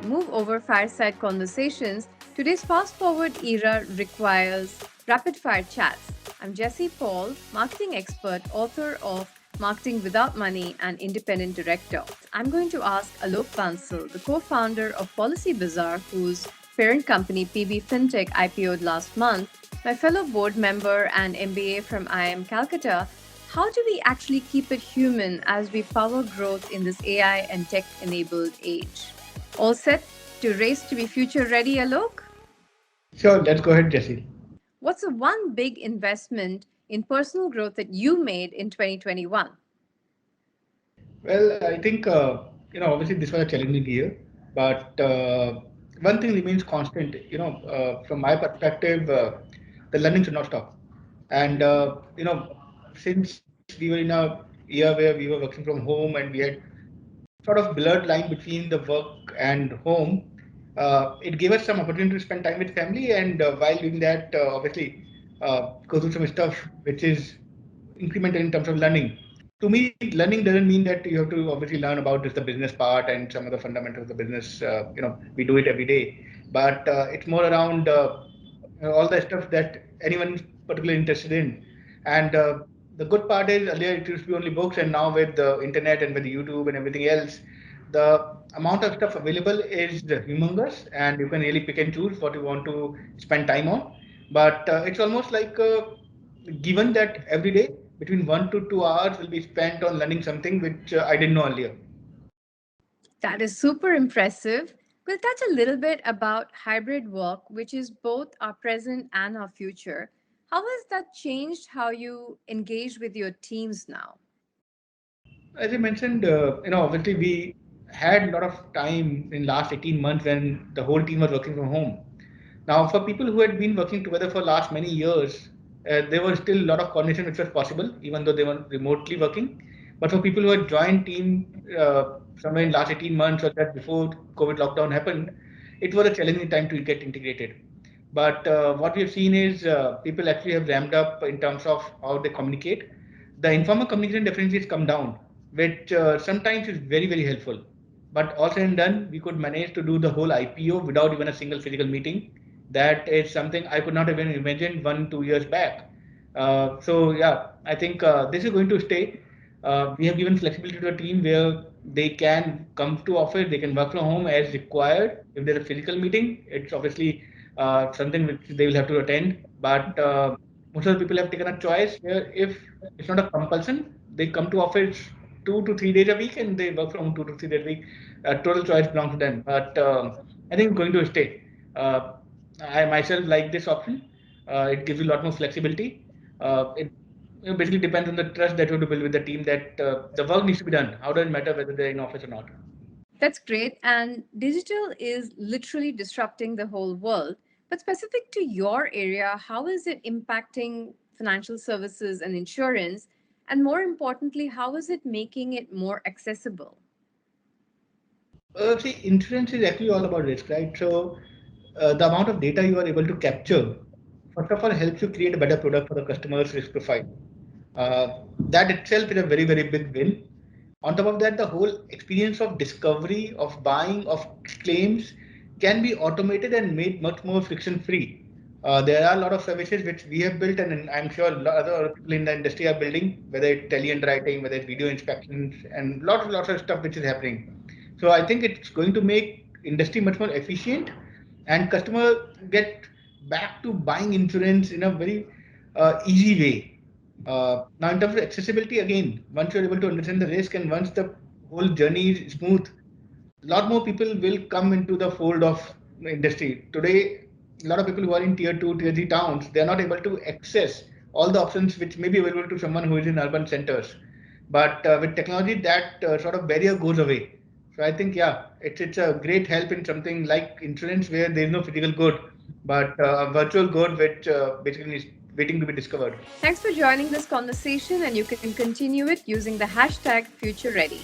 Move over fireside conversations, today's fast forward era requires rapid fire chats. I'm Jessie Paul, marketing expert, author of Marketing Without Money, and independent director. I'm going to ask Alok Bansal, the co founder of Policy Bazaar, whose parent company PB Fintech IPO'd last month, my fellow board member and MBA from IIM Calcutta. How do we actually keep it human as we power growth in this AI and tech enabled age? All set to race to be future ready, Alok? Sure, let's go ahead, Jesse. What's the one big investment in personal growth that you made in 2021? Well, I think obviously this was a challenging year, but one thing remains constant. From my perspective, the learning should not stop. And since we were in a year where we were working from home and we had sort of blurred line between the work and home, it gave us some opportunity to spend time with family. And while doing that, obviously, go through some stuff which is incremental in terms of learning. To me, learning doesn't mean that you have to obviously learn about just the business part and some of the fundamentals of the business. We do it every day, but it's more around all the stuff that anyone is particularly interested in. And the good part is earlier it used to be only books, and now with the internet and with YouTube and everything else, the amount of stuff available is humongous, and you can really pick and choose what you want to spend time on. But it's almost like given that every day between 1 to 2 hours will be spent on learning something which I didn't know earlier. That is super impressive. We'll touch a little bit about hybrid work, which is both our present and our future. How has that changed how you engage with your teams now? As I mentioned, obviously we had a lot of time in last 18 months when the whole team was working from home. Now, for people who had been working together for last many years, there was still a lot of coordination which was possible, even though they were remotely working. But for people who had joined team somewhere in last 18 months or that before COVID lockdown happened, it was a challenging time to get integrated. But what we have seen is people actually have ramped up in terms of how they communicate. The informal communication definitely has come down, which sometimes is very, very helpful. But all said and done, we could manage to do the whole IPO without even a single physical meeting. That is something I could not have even imagined 1, 2 years back. So yeah, I think this is going to stay. We have given flexibility to a team where they can come to office, they can work from home as required. If there's a physical meeting, it's obviously something which they will have to attend. But most of the people have taken a choice where if it's not a compulsion, they come to office 2 to 3 days a week and they work from 2 to 3 days a week. Total choice belongs to them. But I think it's going to stay. Uh, I myself like this option. It gives you a lot more flexibility. It basically depends on the trust that you have to build with the team that the work needs to be done. How does it matter whether they're in office or not? That's great. And digital is literally disrupting the whole world. But specific to your area, how is it impacting financial services and insurance? And more importantly, how is it making it more accessible? See, insurance is actually all about risk, right? So, the amount of data you are able to capture, first of all, helps you create a better product for the customer's risk profile. That itself is a very, very big win. On top of that, the whole experience of discovery, of buying, of claims can be automated and made much more friction free. There are a lot of services which we have built, and I'm sure a lot of other people in the industry are building, whether it's tele underwriting, whether it's video inspections, and lots of stuff which is happening. So I think it's going to make industry much more efficient, and customer get back to buying insurance in a very easy way. Now, in terms of accessibility, again, once you're able to understand the risk and once the whole journey is smooth, a lot more people will come into the fold of the industry. Today, a lot of people who are in tier two, tier three towns, they are not able to access all the options which may be available to someone who is in urban centers. But with technology, that sort of barrier goes away. So I think, yeah, it's a great help in something like insurance where there is no physical good, but a virtual good which basically is waiting to be discovered. Thanks for joining this conversation, and you can continue it using the hashtag FutureReady.